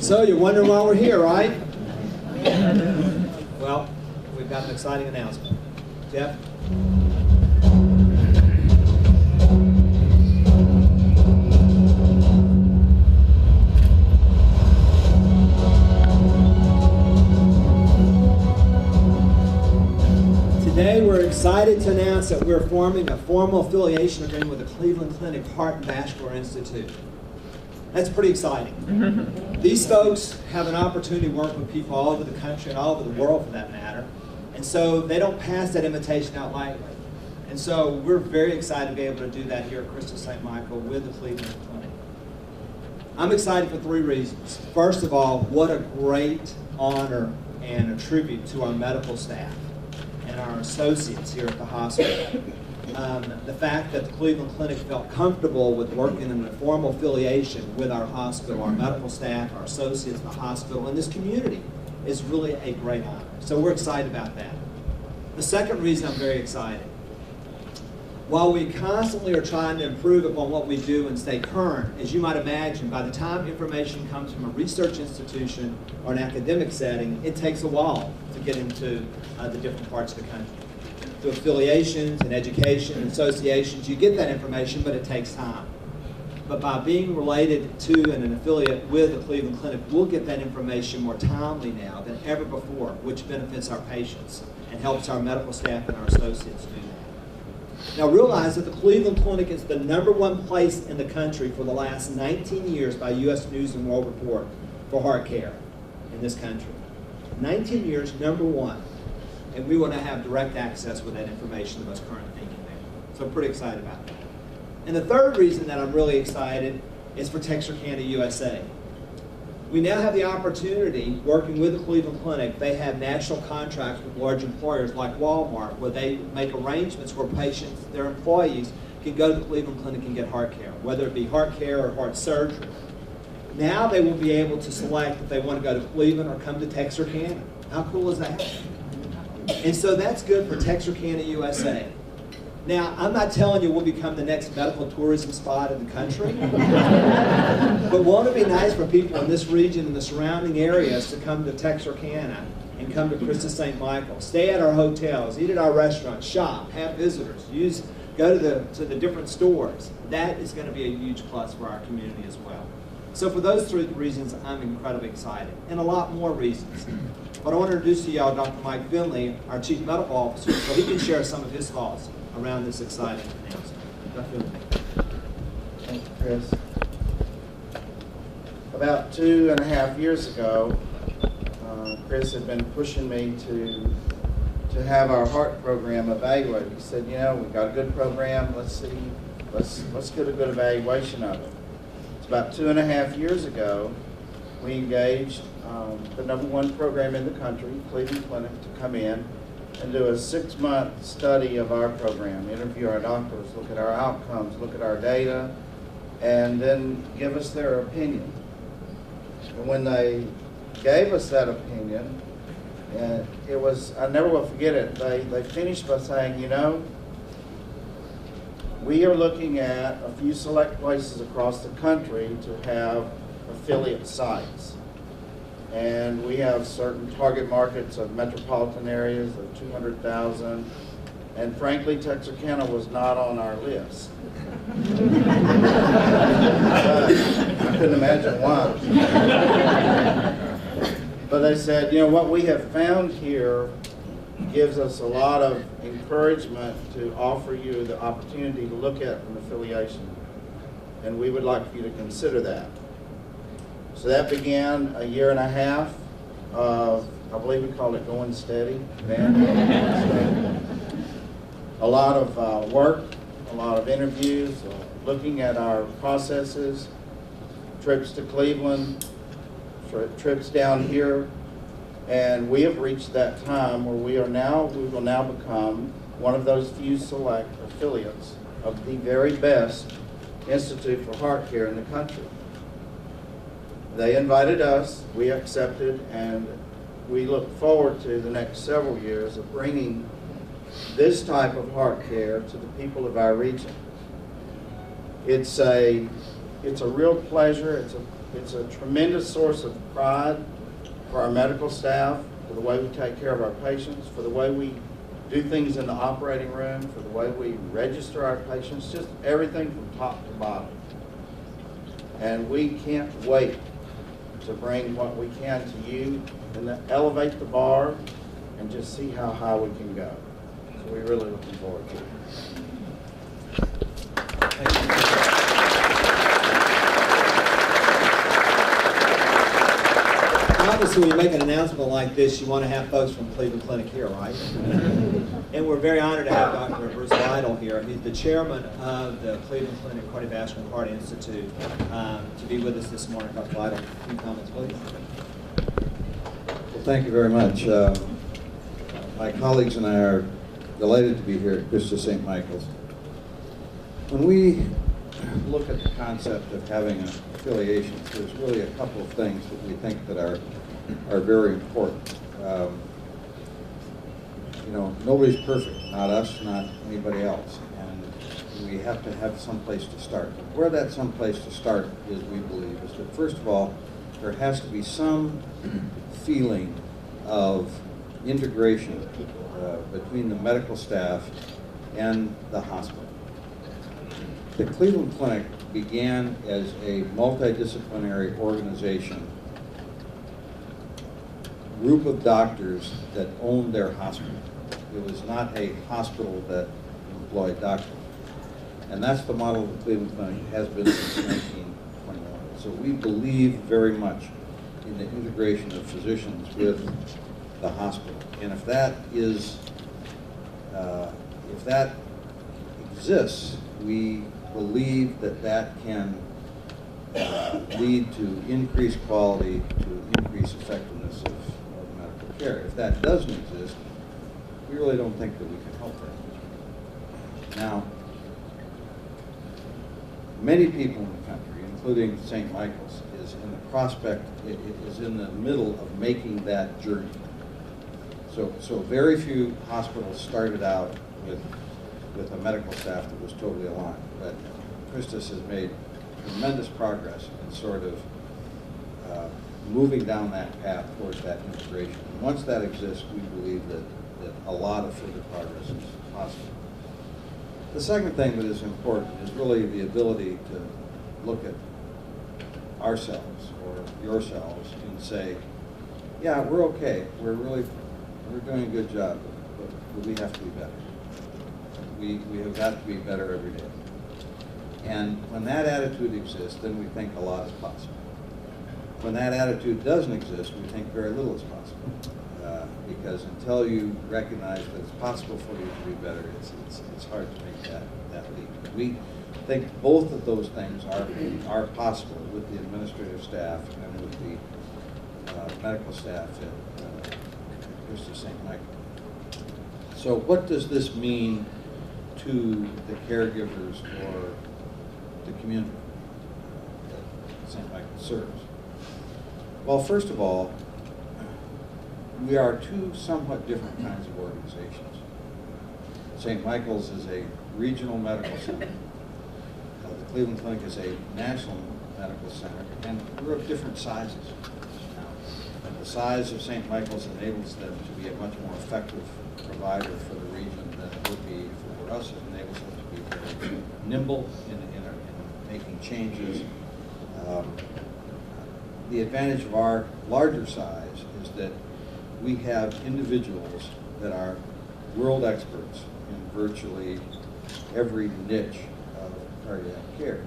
So you're wondering why we're here, right? Well, we've got an exciting announcement. Jeff? Today we're excited to announce that we're forming a formal affiliation agreement with the Cleveland Clinic Heart Vascular Institute. That's pretty exciting. These folks have an opportunity to work with people all over the country and all over the world for that matter. And so they don't pass that invitation out lightly. And so we're very excited to be able to do that here at Crystal St. Michael with the Cleveland Clinic. I'm excited for three reasons. First of all, what a great honor and a tribute to our medical staff and our associates here at the hospital. The fact that the Cleveland Clinic felt comfortable with working in a formal affiliation with our hospital, our medical staff, our associates in the hospital, and this community is really a great honor. So we're excited about that. The second reason I'm very excited, while we constantly are trying to improve upon what we do and stay current, as you might imagine, by the time information comes from a research institution or an academic setting, it takes a while to get into the different parts of the country. Through affiliations and education and associations, you get that information, but it takes time. But by being related to and an affiliate with the Cleveland Clinic, we'll get that information more timely now than ever before, which benefits our patients and helps our medical staff and our associates do that. Now realize that the Cleveland Clinic is the #1 place in the country for the last 19 years by U.S. News and World Report for heart care in this country. 19 years, #1. And we want to have direct access with that information, the most current thinking there. So I'm pretty excited about that. And the third reason that I'm really excited is for Texarkana, USA. We now have the opportunity, working with the Cleveland Clinic, they have national contracts with large employers like Walmart, where they make arrangements where patients, their employees, can go to the Cleveland Clinic and get heart care, whether it be heart care or heart surgery. Now they will be able to select if they want to go to Cleveland or come to Texarkana. How cool is that? And so that's good for Texarkana, USA. Now, I'm not telling you we'll become the next medical tourism spot in the country, but won't it be nice for people in this region and the surrounding areas to come to Texarkana and come to Crystal St. Michael, stay at our hotels, eat at our restaurants, shop, have visitors, go to the different stores. That is going to be a huge plus for our community as well. So for those three reasons, I'm incredibly excited, and a lot more reasons. But I want to introduce to y'all Dr. Mike Finley, our Chief Medical Officer, so he can share some of his thoughts around this exciting announcement. Dr. Finley. Thank you, Chris. About 2.5 years ago, Chris had been pushing me to have our heart program evaluated. He said, you know, we've got a good program, let's get a good evaluation of it. It's about 2.5 years ago, we engaged the #1 program in the country, Cleveland Clinic, to come in and do a 6-month study of our program, interview our doctors, look at our outcomes, look at our data, and then give us their opinion. And when they gave us that opinion, it was, I never will forget it, they finished by saying, you know, we are looking at a few select places across the country to have affiliate sites. And we have certain target markets of metropolitan areas of 200,000. And frankly, Texarkana was not on our list. But I couldn't imagine why. But they said, you know, what we have found here gives us a lot of encouragement to offer you the opportunity to look at an affiliation. And we would like for you to consider that. So that began a 1.5 years of, I believe we call it going steady. A lot of work, a lot of interviews, looking at our processes, trips to Cleveland, trips down here, and we have reached that time where we will now become one of those few select affiliates of the very best institute for heart care in the country. They invited us, we accepted, and we look forward to the next several years of bringing this type of heart care to the people of our region. It's a it's a real pleasure. It's a tremendous source of pride for our medical staff, for the way we take care of our patients, for the way we do things in the operating room, for the way we register our patients, just everything from top to bottom. And we can't wait to bring what we can to you and to elevate the bar and just see how high we can go. So we're really looking forward to it. Thank you. Obviously, when you make an announcement like this, you want to have folks from Cleveland Clinic here, right? And we're very honored to have Dr. Bruce Lytle here. He's the chairman of the Cleveland Clinic Cardiovascular Heart Institute to be with us this morning. Dr. Lytle, a few comments, please. Well, thank you very much. My colleagues and I are delighted to be here at Christus St. Michael's. When we look at the concept of having an affiliation, there's really a couple of things that we think that are very important. You know, nobody's perfect, not us, not anybody else, and we have to have some place to start. Where that some place to start is, we believe, is that first of all, there has to be some feeling of integration between the medical staff and the hospital. The Cleveland Clinic began as a multidisciplinary organization, group of doctors that owned their hospital. It was not a hospital that employed doctors. And that's the model of the Cleveland Clinic has been since 1921. So we believe very much in the integration of physicians with the hospital. And if that exists, we believe that that can lead to increased quality, to increased effectiveness of medical care. If that doesn't exist, we really don't think that we can help that. Now, many people in the country, including St. Michael's, is in the prospect, is in the middle of making that journey. So very few hospitals started out with a medical staff that was totally aligned. But Christus has made tremendous progress in sort of moving down that path towards that integration. And once that exists, we believe that a lot of further progress is possible. The second thing that is important is really the ability to look at ourselves or yourselves and say, yeah, we're okay. We're doing a good job, but we have to be better. We have got to be better every day. And when that attitude exists, then we think a lot is possible. When that attitude doesn't exist, we think very little is possible. Because until you recognize that it's possible for you to be better, it's hard to make that leap. We think both of those things are possible with the administrative staff and with the medical staff at Christus St. Michael. So what does this mean to the caregivers or the community that St. Michael serves? Well, first of all, we are two somewhat different kinds of organizations. St. Michael's is a regional medical center. The Cleveland Clinic is a national medical center, and we're of different sizes. Now, the size of St. Michael's enables them to be a much more effective provider for the region than it would be for us. It enables them to be very nimble in making changes. The advantage of our larger size is that we have individuals that are world experts in virtually every niche of cardiac care.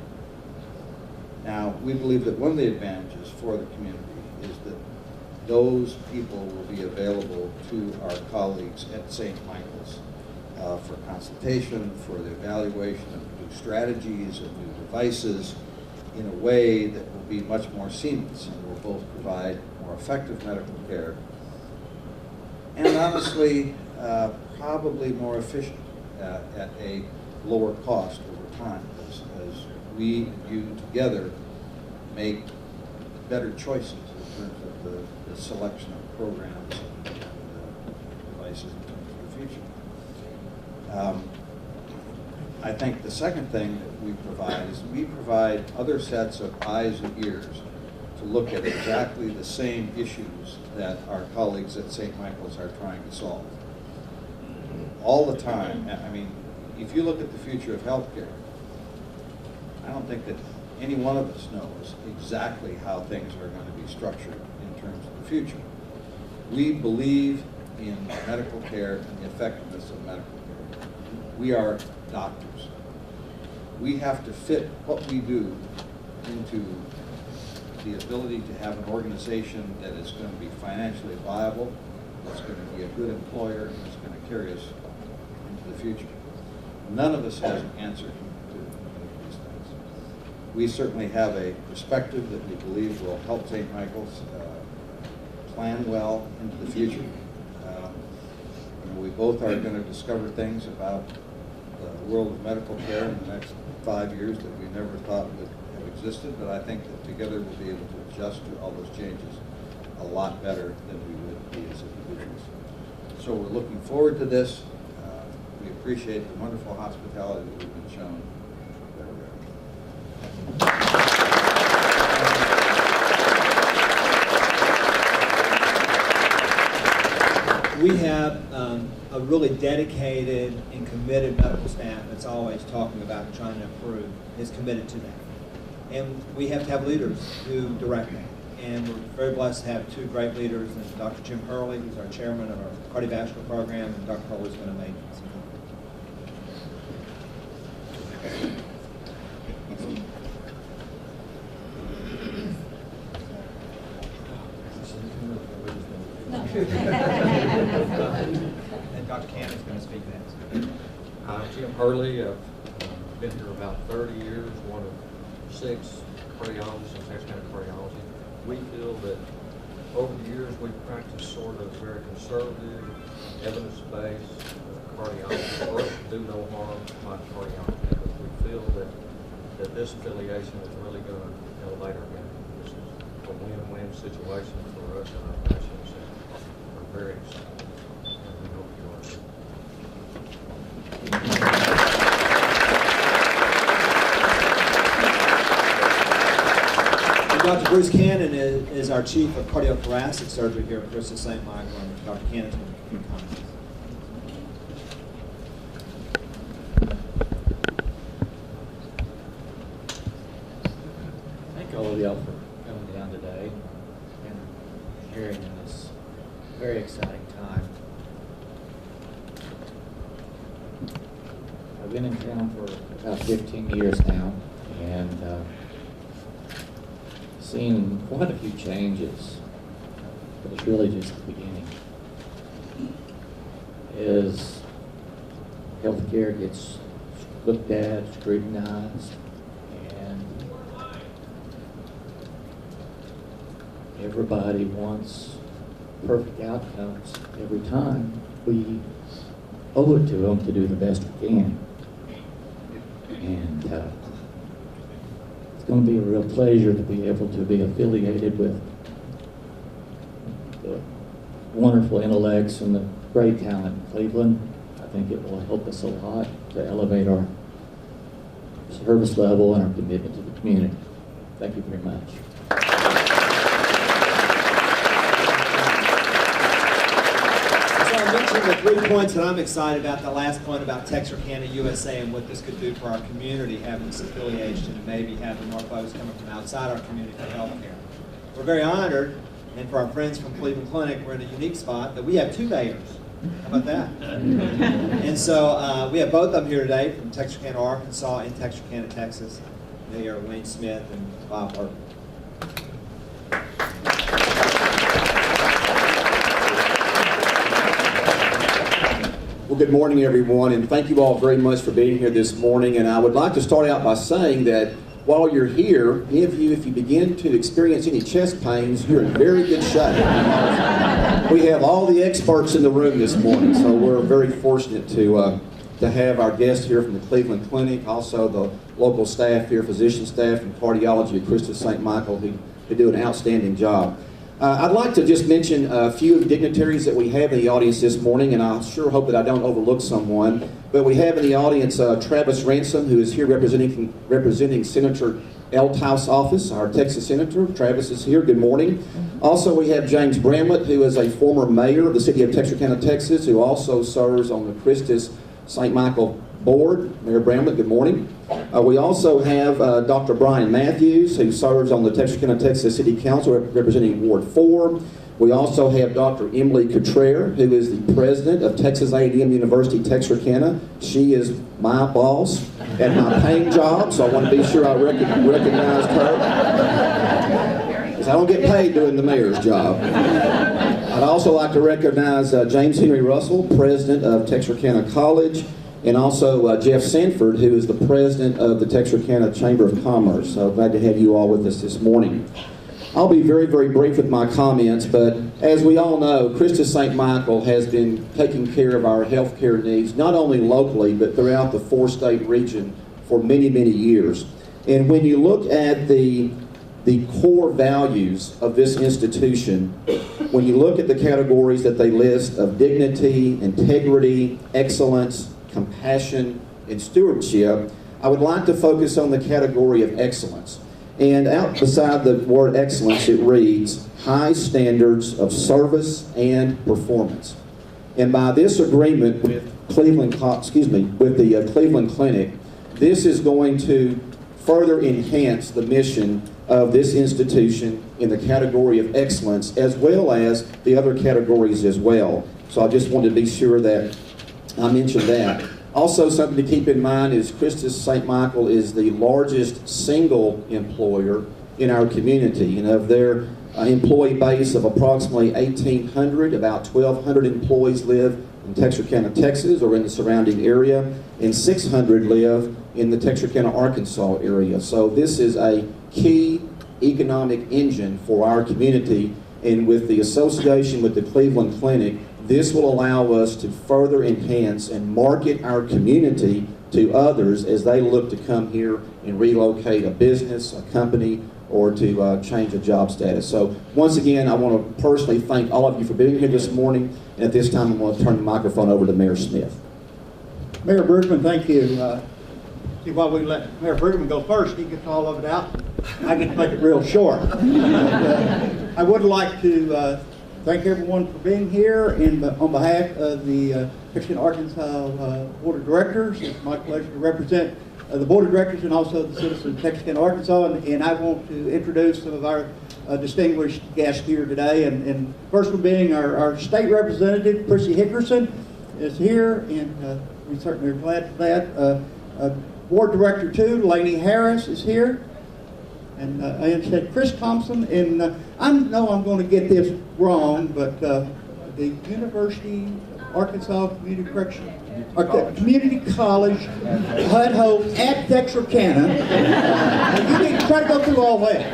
Now, we believe that one of the advantages for the community is that those people will be available to our colleagues at St. Michael's for consultation, for the evaluation of new strategies and new devices in a way that will be much more seamless and will both provide more effective medical care and honestly, probably more efficient at a lower cost over time as we and you together make better choices in terms of the selection of programs and devices in terms of the future. I think the second thing that we provide is we provide other sets of eyes and ears to look at exactly the same issues that our colleagues at St. Michael's are trying to solve. All the time, I mean, if you look at the future of healthcare, I don't think that any one of us knows exactly how things are going to be structured in terms of the future. We believe in medical care and the effectiveness of medical care. We are doctors. We have to fit what we do into the ability to have an organization that is going to be financially viable, that's going to be a good employer, and that's going to carry us into the future. None of us has an answer to these things. We certainly have a perspective that we believe will help St. Michael's plan well into the future. We both are going to discover things about the world of medical care in the next 5 years that we never thought would have existed, but I think that together we'll be able to adjust to all those changes a lot better than we would be as individuals. So we're looking forward to this. We appreciate the wonderful hospitality that we've been shown. We have a really dedicated and committed medical staff that's always talking about trying to improve, is committed to that. And we have to have leaders who direct that. And we're very blessed to have two great leaders, and Dr. Jim Hurley, who's our chairman of our cardiovascular program, and Dr. Hurley's going to make some and Dr. Cannon's going to speak next. I'm Jim Hurley. I've been here about 30 years, one of 6 cardiologists in Texas County Cardiology. We feel that over the years we've practiced sort of very conservative, evidence-based cardiology. For us to do no harm by cardiology, but we feel that this affiliation is really going to elevate our county. This is a win-win situation for us and our patients, and we're very excited. And we hope you are too. Dr. Bruce Cannon is our chief of cardiothoracic surgery here at Christus St. Michael, and Dr. Cannon's going to make a few comments. Thank all of y'all for coming down today and sharing in this very exciting time. I've been in town for about 15 years now, and seen quite a few changes, but it's really just the beginning. As healthcare gets looked at, scrutinized, and everybody wants perfect outcomes every time, we owe it to them to do the best we can. And it's going to be a real pleasure to be able to be affiliated with the wonderful intellects and the great talent in Cleveland. I think it will help us a lot to elevate our service level and our commitment to the community. Thank you very much. So I mentioned the 3 points that I'm excited about. The last point about Texarkana USA and what this could do for our community, having this affiliation and maybe having more folks coming from outside our community for healthcare. We're very honored, and for our friends from Cleveland Clinic, we're in a unique spot that we have 2 mayors. How about that? And so we have both of them here today from Texarkana, Arkansas, and Texarkana, Texas. They are Wayne Smith and Bob Harper. Well, good morning, everyone, and thank you all very much for being here this morning. And I would like to start out by saying that while you're here, any of you, if you begin to experience any chest pains, you're in very good shape. We have all the experts in the room this morning, so we're very fortunate to have our guests here from the Cleveland Clinic, also the local staff here, physician staff and cardiology at Christus St. Michael, who do an outstanding job. I'd like to just mention a few of the dignitaries that we have in the audience this morning, and I sure hope that I don't overlook someone. But we have in the audience Travis Ransom, who is here representing Senator Elthouse office, our Texas Senator. Travis is here. Good morning. Also, we have James Bramlett, who is a former mayor of the city of Texarkana, Texas, who also serves on the Christus St. Michael board. Mayor Bramlett, good morning. We also have Dr. Brian Matthews, who serves on the Texarkana, Texas City Council representing Ward 4. We also have Dr. Emily Cottrell, who is the president of Texas A&M University Texarkana. She is my boss at my paying job, so I want to be sure I recognized her. Because I don't get paid doing the mayor's job. I'd also like to recognize James Henry Russell, president of Texarkana College, and also Jeff Sanford, who is the president of the Texarkana Chamber of Commerce. So glad to have you all with us this morning. I'll be very, very brief with my comments, but as we all know, Christus St. Michael has been taking care of our health care needs, not only locally, but throughout the four-state region for many, many years. And when you look at the core values of this institution, when you look at the categories that they list of dignity, integrity, excellence, compassion, and stewardship, I would like to focus on the category of excellence. And out beside the word excellence, it reads, high standards of service and performance. And by this agreement with the Cleveland Clinic, this is going to further enhance the mission of this institution in the category of excellence, as well as the other categories as well. So I just wanted to be sure that I mentioned that. Also, something to keep in mind is Christus St. Michael is the largest single employer in our community. And of their employee base of approximately 1,800, about 1,200 employees live in Texarkana, Texas, or in the surrounding area, and 600 live in the Texarkana, Arkansas area. So this is a key economic engine for our community, and with the association with the Cleveland Clinic, this will allow us to further enhance and market our community to others as they look to come here and relocate a business, a company, or to change a job status. So once again, I want to personally thank all of you for being here this morning. And at this time, I'm going to turn the microphone over to Mayor Smith. Mayor Bergman, thank you. See, while we let Mayor Bergman go first, he gets all of it out. I get to make it real short. I would like to thank everyone for being here, and on behalf of the Texarkana, Arkansas Board of Directors, it's my pleasure to represent the Board of Directors and also the citizens of Texarkana, Arkansas, and I want to introduce some of our distinguished guests here today, and first one being our state representative, Prissy Hickerson, is here, and we certainly are glad for that. Board Director 2, Lainey Harris, is here. And I said Chris Thompson, and I know I'm going to get this wrong, but the University of Arkansas Community Community College, HUD Hope at Texarkana. You need to try to go through all that.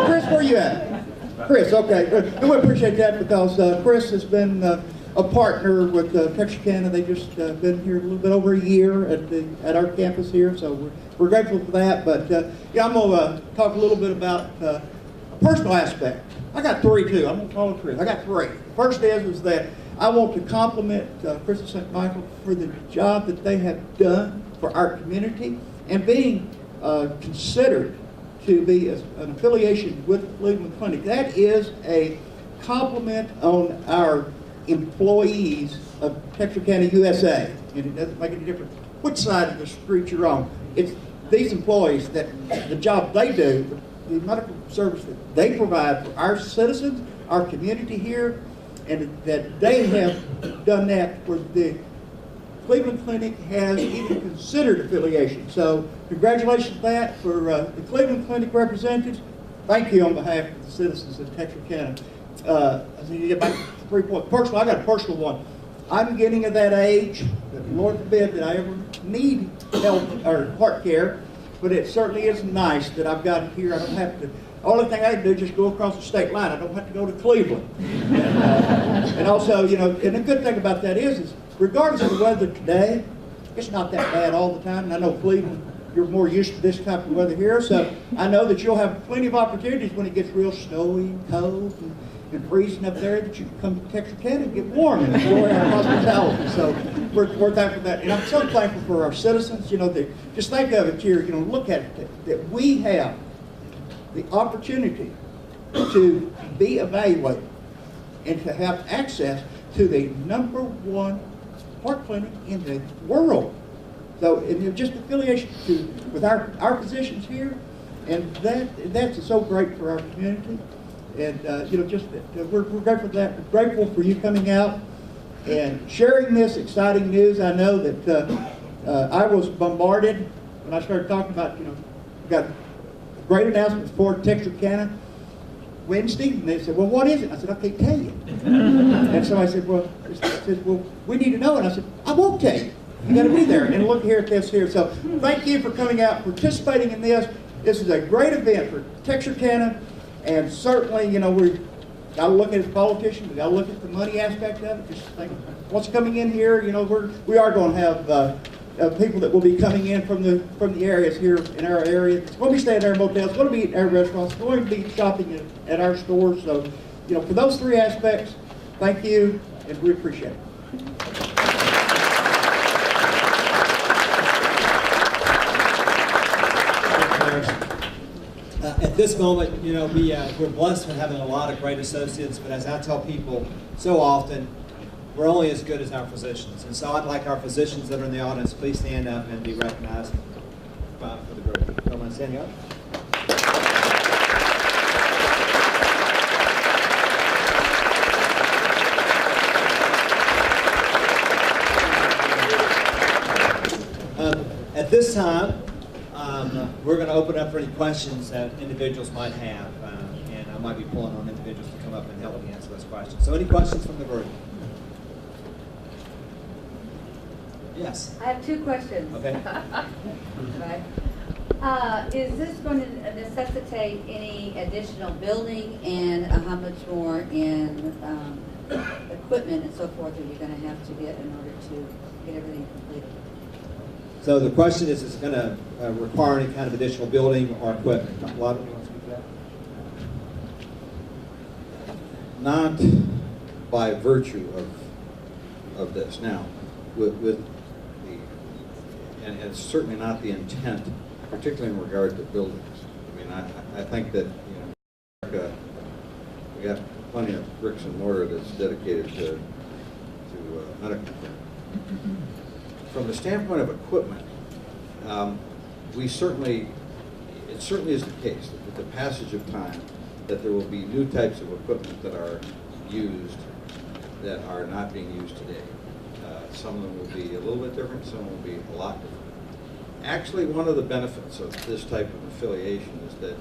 Chris, where are you at? Chris, okay. And we appreciate that because Chris has been a partner with Texarkana. They just been here a little bit over a year at our campus here, so we're grateful for that. But yeah, I'm going to talk a little bit about a personal aspect. I got three too. I'm going to call it three. I got three. First is that I want to compliment Christus St. Michael for the job that they have done for our community and being considered to be an affiliation with the Cleveland Clinic. That is a compliment on our employees of Texarkana, USA. And it doesn't make any difference which side of the street you're on. It's these employees that the job they do, the medical service that they provide for our citizens, our community here, and that they have done that for the Cleveland Clinic has even considered affiliation. So congratulations for that for the Cleveland Clinic representatives. Thank you on behalf of the citizens of Texarkana. I think you get back to 3 points. Personal, I got a personal one. I'm getting at that age that Lord forbid that I ever need health or heart care, but it certainly is nice that I've got it here. I don't have to. The only thing I can do is just go across the state line. I don't have to go to Cleveland. And also, you know, and the good thing about that is regardless of the weather today, it's not that bad all the time. And I know Cleveland you're more used to this type of weather here. So I know that you'll have plenty of opportunities when it gets real snowy and cold and freezing up there, that you can come to Texarkana and get warm and enjoy our hospitality. So we're thankful for that. And I'm so thankful for our citizens. You know, just think of it here, you know, look at it, that we have the opportunity to be evaluated and to have access to the #1 heart clinic in the world. So, and just affiliation with our physicians here, and that's so great for our community. And you know, just we're grateful for that. We're grateful for you coming out and sharing this exciting news. I know that I was bombarded when I started talking about, you know, we got great announcements for Texarkana Wednesday, and they said, well, what is it? I said, I can't tell you. And so I said, well, we need to know. And I said, I won't tell you. You got to be there. And look here at this here. So thank you for coming out, participating in this. This is a great event for Texarkana, and certainly, you know, we've got to look at it as politicians. We got to look at the money aspect of it. Just think what's coming in here. You know, we are going to have people that will be coming in from the areas here in our area. It's going to be staying at our motels. It's going to be at our restaurants. It's going to be shopping at our stores. So, you know, for those three aspects, thank you, and we appreciate it. At this moment, you know, we're blessed with having a lot of great associates, but as I tell people so often, we're only as good as our physicians. And so I'd like our physicians that are in the audience, please stand up and be recognized for the group. Don't mind standing up. At this time, we're going to open up for any questions that individuals might have, and I might be pulling on individuals to come up and help me answer those questions. So any questions from the group? Yes. I have two questions. Okay. Right. Is this going to necessitate any additional building, and how much more in equipment and so forth are you going to have to get in order to get everything completed? So the question is it going to require any kind of additional building or equipment? A lot of you want to speak to that? Not by virtue of this. Now, with the, and it's certainly not the intent, particularly in regard to buildings. I mean, I think that, you know, we got plenty of bricks and mortar that's dedicated to medical care. From the standpoint of equipment, it certainly is the case that with the passage of time, that there will be new types of equipment that are used that are not being used today. Some of them will be a little bit different, some will be a lot different. Actually, one of the benefits of this type of affiliation is that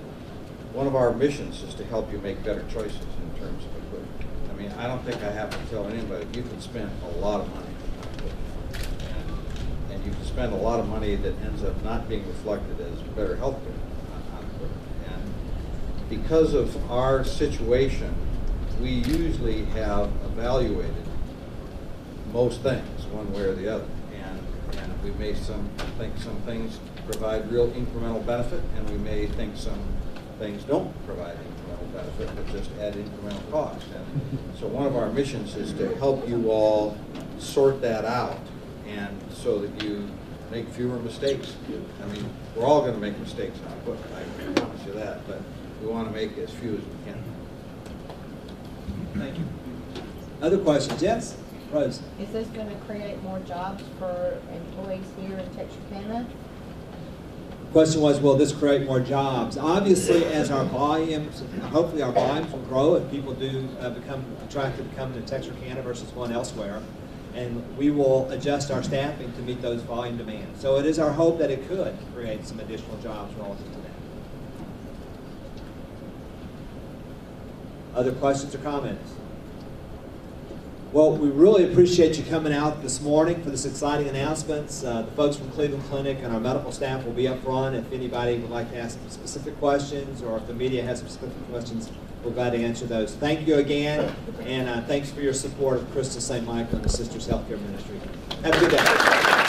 one of our missions is to help you make better choices in terms of equipment. I mean, I don't think I have to tell anybody, you can spend a lot of money on equipment. And you can spend a lot of money that ends up not being reflected as better health care on equipment. And because of our situation, we usually have evaluated most things, one way or the other. And we may think some things provide real incremental benefit, and we may think some things don't provide incremental benefit, but just add incremental cost. And so one of our missions is to help you all sort that out, and so that you make fewer mistakes. I mean, we're all going to make mistakes on equipment, I promise you that, but we want to make as few as we can. Thank you. Other questions? Yes? Rose? Is this going to create more jobs for employees here in Texarkana? Question was, will this create more jobs? Obviously, as our volumes, hopefully our volumes will grow if people do become attracted to coming to Texarkana versus going elsewhere. And we will adjust our staffing to meet those volume demands. So it is our hope that it could create some additional jobs relative to that. Other questions or comments? Well, we really appreciate you coming out this morning for this exciting announcements. The folks from Cleveland Clinic and our medical staff will be up front if anybody would like to ask specific questions, or if the media has specific questions, we're glad to answer those. Thank you again, and thanks for your support of Crystal St. Michael and the Sisters Healthcare Ministry. Have a good day.